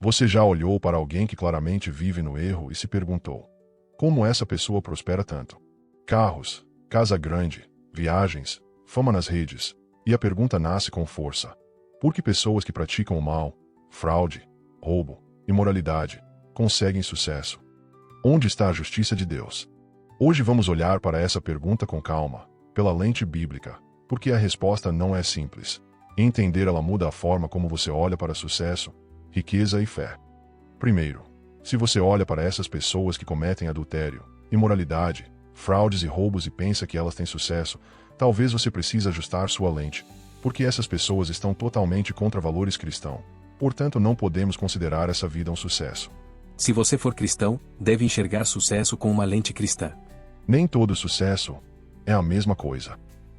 Você já olhou para alguém que claramente vive no erro e se perguntou: como essa pessoa prospera tanto? Carros, casa grande, viagens, fama nas redes. E a pergunta nasce com força: por que pessoas que praticam o mal, fraude, roubo, imoralidade, conseguem sucesso? Onde está a justiça de Deus? Hoje vamos olhar para essa pergunta com calma, pela lente bíblica, porque a resposta não é simples. Entender ela muda a forma como você olha para sucesso, riqueza e fé. Primeiro, se você olha para essas pessoas que cometem adultério, imoralidade, fraudes e roubos e pensa que elas têm sucesso, talvez você precise ajustar sua lente, porque essas pessoas estão totalmente contra valores cristãos. Portanto, não podemos considerar essa vida um sucesso. Se você for cristão, deve enxergar sucesso com uma lente cristã. Nem todo sucesso é a mesma coisa.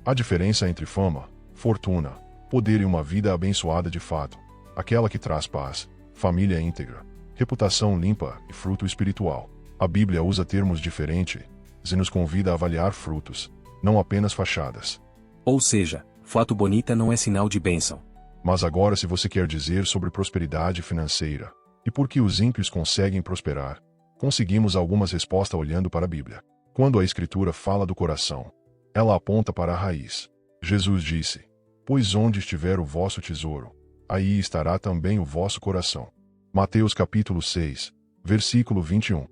A diferença entre fama, fortuna, poder e uma vida abençoada de fato, aquela que traz paz, família íntegra, reputação limpa e fruto espiritual. A Bíblia usa termos diferentes e nos convida a avaliar frutos, não apenas fachadas. Ou seja, foto bonita não é sinal de bênção. Mas agora, se você quer dizer sobre prosperidade financeira e por que os ímpios conseguem prosperar, conseguimos algumas respostas olhando para a Bíblia. Quando a Escritura fala do coração, ela aponta para a raiz. Jesus disse: pois onde estiver o vosso tesouro, aí estará também o vosso coração. Mateus capítulo 6, versículo 21.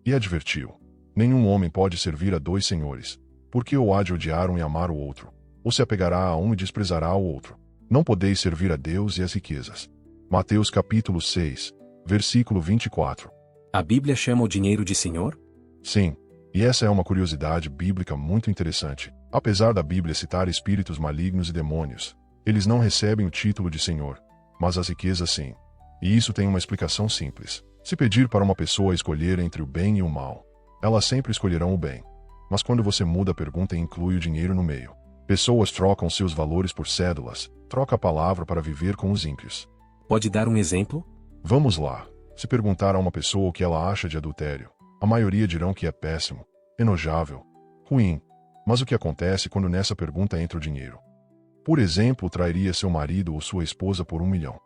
E advertiu: nenhum homem pode servir a dois senhores, porque ou há de odiar um e amar o outro, ou se apegará a um e desprezará ao outro. Não podeis servir a Deus e as riquezas. Mateus capítulo 6, versículo 24. A Bíblia chama o dinheiro de senhor? Sim, e essa é uma curiosidade bíblica muito interessante. Apesar da Bíblia citar espíritos malignos e demônios, eles não recebem o título de senhor, mas as riquezas sim. E isso tem uma explicação simples. Se pedir para uma pessoa escolher entre o bem e o mal, elas sempre escolherão o bem. Mas quando você muda a pergunta e inclui o dinheiro no meio, pessoas trocam seus valores por cédulas, troca a palavra para viver com os ímpios. Pode dar um exemplo? Vamos lá. Se perguntar a uma pessoa o que ela acha de adultério, a maioria dirão que é péssimo, enojável, ruim. Mas o que acontece quando nessa pergunta entra o dinheiro? Por exemplo, trairia seu marido ou sua esposa por 1 milhão.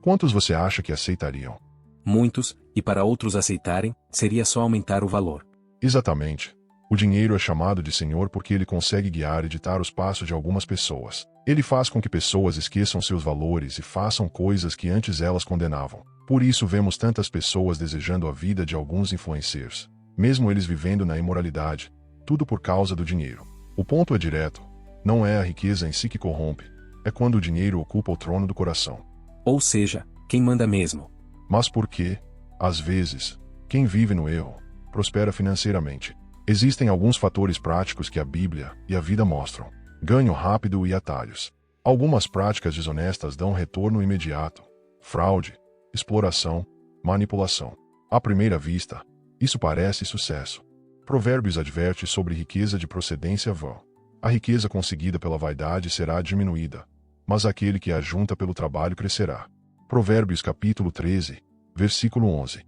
Quantos você acha que aceitariam? Muitos, e para outros aceitarem, seria só aumentar o valor. Exatamente. O dinheiro é chamado de Senhor porque ele consegue guiar e ditar os passos de algumas pessoas. Ele faz com que pessoas esqueçam seus valores e façam coisas que antes elas condenavam. Por isso vemos tantas pessoas desejando a vida de alguns influencers, mesmo eles vivendo na imoralidade, tudo por causa do dinheiro. O ponto é direto. Não é a riqueza em si que corrompe, é quando o dinheiro ocupa o trono do coração. Ou seja, quem manda mesmo. Mas por que, às vezes, quem vive no erro, prospera financeiramente? Existem alguns fatores práticos que a Bíblia e a vida mostram: ganho rápido e atalhos. Algumas práticas desonestas dão retorno imediato: fraude, exploração, manipulação. À primeira vista, isso parece sucesso. Provérbios adverte sobre riqueza de procedência vã. A riqueza conseguida pela vaidade será diminuída, mas aquele que a junta pelo trabalho crescerá. Provérbios capítulo 13, versículo 11.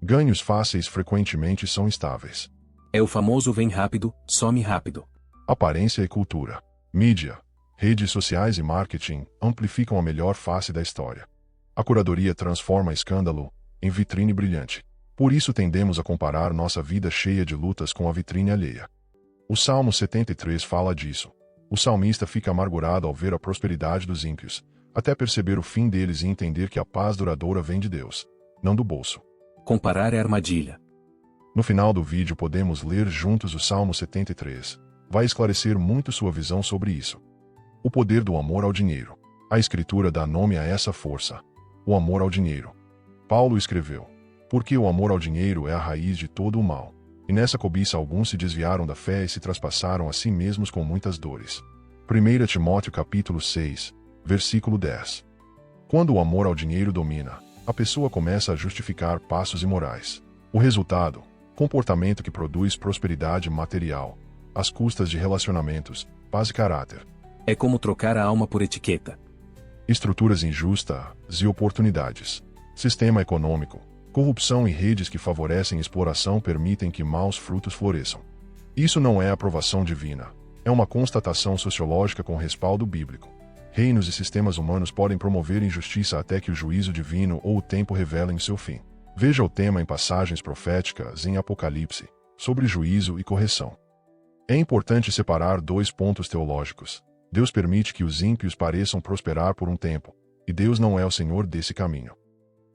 Ganhos fáceis frequentemente são estáveis. É o famoso vem rápido, some rápido. Aparência e cultura. Mídia, redes sociais e marketing amplificam a melhor face da história. A curadoria transforma escândalo em vitrine brilhante. Por isso tendemos a comparar nossa vida cheia de lutas com a vitrine alheia. O Salmo 73 fala disso. O salmista fica amargurado ao ver a prosperidade dos ímpios, até perceber o fim deles e entender que a paz duradoura vem de Deus, não do bolso. Comparar é armadilha. No final do vídeo podemos ler juntos o Salmo 73. Vai esclarecer muito sua visão sobre isso. O poder do amor ao dinheiro. A Escritura dá nome a essa força: o amor ao dinheiro. Paulo escreveu: porque o amor ao dinheiro é a raiz de todo o mal. E nessa cobiça alguns se desviaram da fé e se traspassaram a si mesmos com muitas dores. 1 Timóteo capítulo 6, versículo 10. Quando o amor ao dinheiro domina, a pessoa começa a justificar passos imorais. O resultado: comportamento que produz prosperidade material, às custas de relacionamentos, paz e caráter. É como trocar a alma por etiqueta. Estruturas injustas e oportunidades. Sistema econômico. Corrupção e redes que favorecem exploração permitem que maus frutos floresçam. Isso não é aprovação divina, é uma constatação sociológica com respaldo bíblico. Reinos e sistemas humanos podem promover injustiça até que o juízo divino ou o tempo revelem o seu fim. Veja o tema em passagens proféticas em Apocalipse, sobre juízo e correção. É importante separar dois pontos teológicos. Deus permite que os ímpios pareçam prosperar por um tempo, e Deus não é o Senhor desse caminho.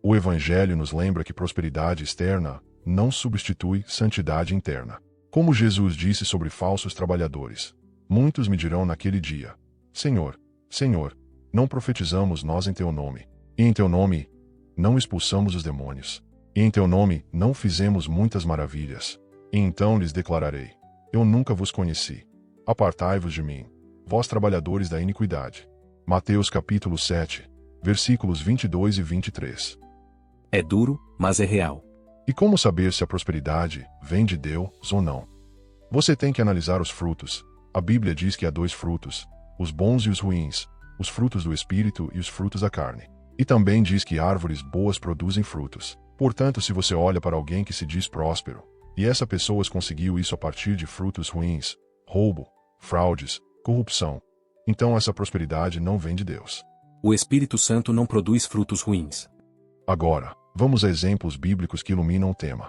O Evangelho nos lembra que prosperidade externa não substitui santidade interna. Como Jesus disse sobre falsos trabalhadores: muitos me dirão naquele dia: Senhor, Senhor, não profetizamos nós em teu nome, e em teu nome não expulsamos os demônios, e em teu nome não fizemos muitas maravilhas. E então lhes declararei: eu nunca vos conheci. Apartai-vos de mim, vós trabalhadores da iniquidade. Mateus capítulo 7, versículos 22 e 23. É duro, mas é real. E como saber se a prosperidade vem de Deus ou não? Você tem que analisar os frutos. A Bíblia diz que há dois frutos, os bons e os ruins, os frutos do Espírito e os frutos da carne. E também diz que árvores boas produzem frutos. Portanto, se você olha para alguém que se diz próspero, e essa pessoa conseguiu isso a partir de frutos ruins, roubo, fraudes, corrupção, então essa prosperidade não vem de Deus. O Espírito Santo não produz frutos ruins. Agora, vamos a exemplos bíblicos que iluminam o tema.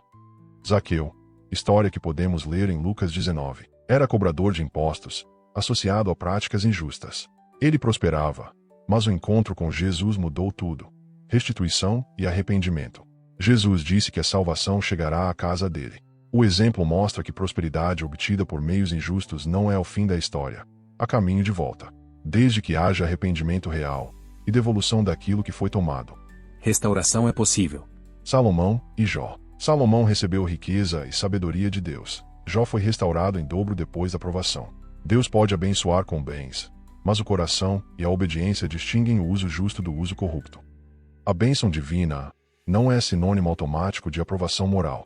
Zaqueu, história que podemos ler em Lucas 19, era cobrador de impostos, associado a práticas injustas. Ele prosperava, mas o encontro com Jesus mudou tudo: restituição e arrependimento. Jesus disse que a salvação chegará à casa dele. O exemplo mostra que prosperidade obtida por meios injustos não é o fim da história. Há caminho de volta, desde que haja arrependimento real e devolução daquilo que foi tomado. Restauração é possível. Salomão e Jó. Salomão recebeu riqueza e sabedoria de Deus. Jó foi restaurado em dobro depois da provação. Deus pode abençoar com bens, mas o coração e a obediência distinguem o uso justo do uso corrupto. A bênção divina não é sinônimo automático de aprovação moral.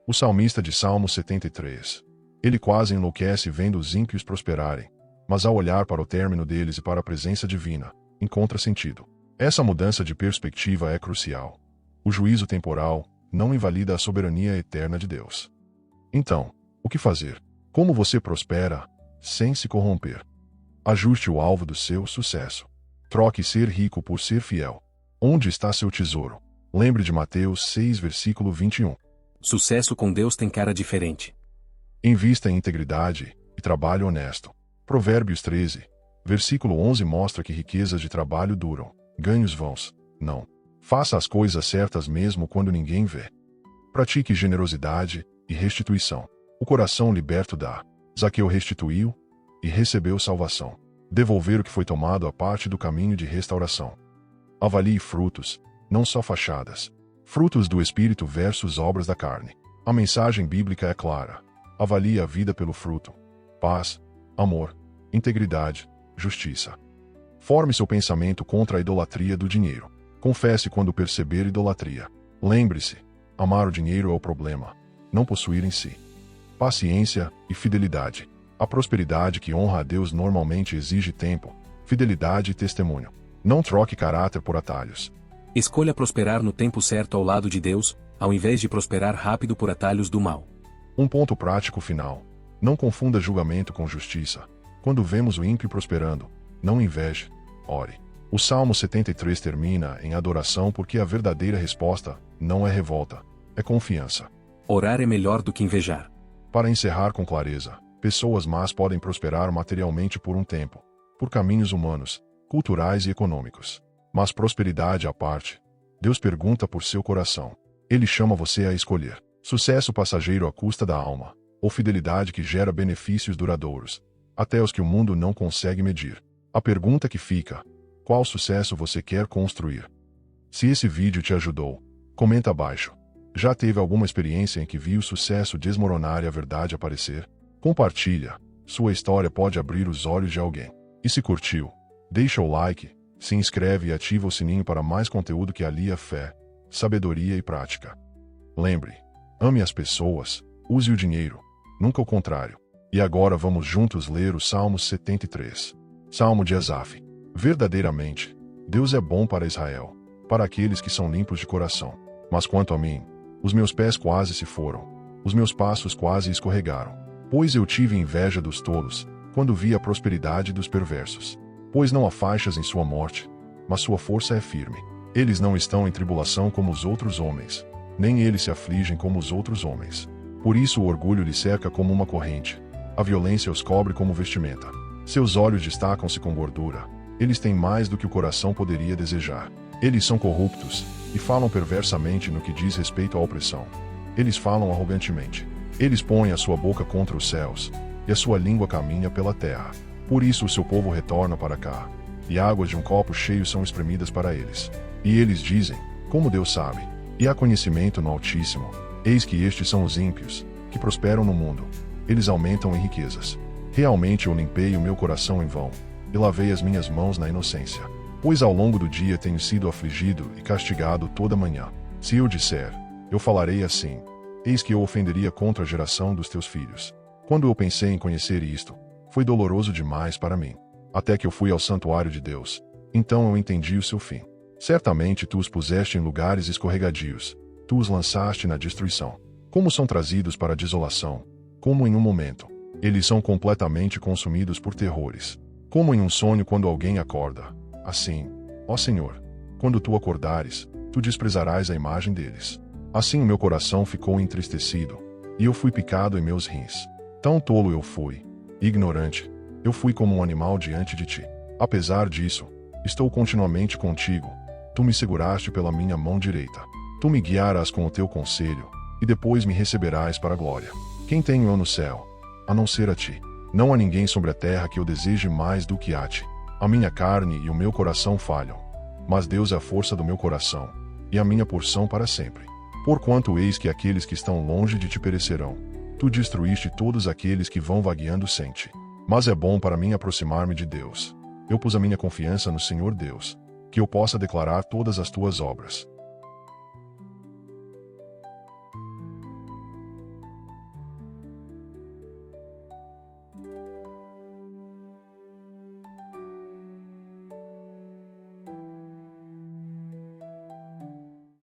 O salmista de Salmo 73. Ele quase enlouquece vendo os ímpios prosperarem, mas ao olhar para o término deles e para a presença divina, encontra sentido. Essa mudança de perspectiva é crucial. O juízo temporal não invalida a soberania eterna de Deus. Então, o que fazer? Como você prospera sem se corromper? Ajuste o alvo do seu sucesso. Troque ser rico por ser fiel. Onde está seu tesouro? Lembre de Mateus 6, versículo 21. Sucesso com Deus tem cara diferente. Invista em integridade e trabalho honesto. Provérbios 13, versículo 11 mostra que riquezas de trabalho duram, ganhos vãos, não. Faça as coisas certas mesmo quando ninguém vê. Pratique generosidade e restituição. O coração liberto dá. Zaqueu restituiu e recebeu salvação. Devolver o que foi tomado a parte do caminho de restauração. Avalie frutos, não só fachadas. Frutos do Espírito versus obras da carne. A mensagem bíblica é clara. Avalie a vida pelo fruto. Paz, amor, integridade, justiça. Forme seu pensamento contra a idolatria do dinheiro. Confesse quando perceber idolatria. Lembre-se, amar o dinheiro é o problema, não possuir em si. Paciência e fidelidade. A prosperidade que honra a Deus normalmente exige tempo, fidelidade e testemunho. Não troque caráter por atalhos. Escolha prosperar no tempo certo ao lado de Deus, ao invés de prosperar rápido por atalhos do mal. Um ponto prático final. Não confunda julgamento com justiça. Quando vemos o ímpio prosperando, não inveje, ore. O Salmo 73 termina em adoração porque a verdadeira resposta não é revolta, é confiança. Orar é melhor do que invejar. Para encerrar com clareza, pessoas más podem prosperar materialmente por um tempo, por caminhos humanos, culturais e econômicos. Mas prosperidade à parte, Deus pergunta por seu coração. Ele chama você a escolher: sucesso passageiro à custa da alma, ou fidelidade que gera benefícios duradouros, até os que o mundo não consegue medir. A pergunta que fica: qual sucesso você quer construir? Se esse vídeo te ajudou, comenta abaixo. Já teve alguma experiência em que viu o sucesso desmoronar e a verdade aparecer? Compartilha. Sua história pode abrir os olhos de alguém. E se curtiu, deixa o like, se inscreve e ativa o sininho para mais conteúdo que alia fé, sabedoria e prática. Lembre, ame as pessoas, use o dinheiro, nunca o contrário. E agora vamos juntos ler o Salmo 73. Salmo de Asaf. Verdadeiramente, Deus é bom para Israel, para aqueles que são limpos de coração. Mas quanto a mim, os meus pés quase se foram, os meus passos quase escorregaram. Pois eu tive inveja dos tolos, quando vi a prosperidade dos perversos. pois não há faixas em sua morte, mas sua força é firme. Eles não estão em tribulação como os outros homens, nem eles se afligem como os outros homens. Por isso o orgulho lhe cerca como uma corrente, a violência os cobre como vestimenta. Seus olhos destacam-se com gordura, eles têm mais do que o coração poderia desejar. Eles são corruptos, e falam perversamente no que diz respeito à opressão. Eles falam arrogantemente. Eles põem a sua boca contra os céus, e a sua língua caminha pela terra. Por isso o seu povo retorna para cá, e águas de um copo cheio são espremidas para eles. E eles dizem, como Deus sabe, e há conhecimento no Altíssimo, eis que estes são os ímpios, que prosperam no mundo. Eles aumentam em riquezas. Realmente eu limpei o meu coração em vão, e lavei as minhas mãos na inocência. Pois ao longo do dia tenho sido afligido e castigado toda manhã. Se eu disser, eu falarei assim, eis que eu ofenderia contra a geração dos teus filhos. Quando eu pensei em conhecer isto, foi doloroso demais para mim. Até que eu fui ao santuário de Deus, então eu entendi o seu fim. Certamente tu os puseste em lugares escorregadios, tu os lançaste na destruição. Como são trazidos para a desolação, como em um momento. Eles são completamente consumidos por terrores. Como em um sonho quando alguém acorda. Assim, ó Senhor, quando tu acordares, tu desprezarás a imagem deles. Assim o meu coração ficou entristecido, e eu fui picado em meus rins. Tão tolo eu fui, ignorante, eu fui como um animal diante de ti. Apesar disso, estou continuamente contigo, tu me seguraste pela minha mão direita. Tu me guiarás com o teu conselho, e depois me receberás para a glória. Quem tenho eu no céu, a não ser a ti? Não há ninguém sobre a terra que eu deseje mais do que a ti. A minha carne e o meu coração falham, mas Deus é a força do meu coração, e a minha porção para sempre. Porquanto eis que aqueles que estão longe de ti perecerão, tu destruíste todos aqueles que vão vagueando sem ti. Mas é bom para mim aproximar-me de Deus. Eu pus a minha confiança no Senhor Deus, que eu possa declarar todas as tuas obras.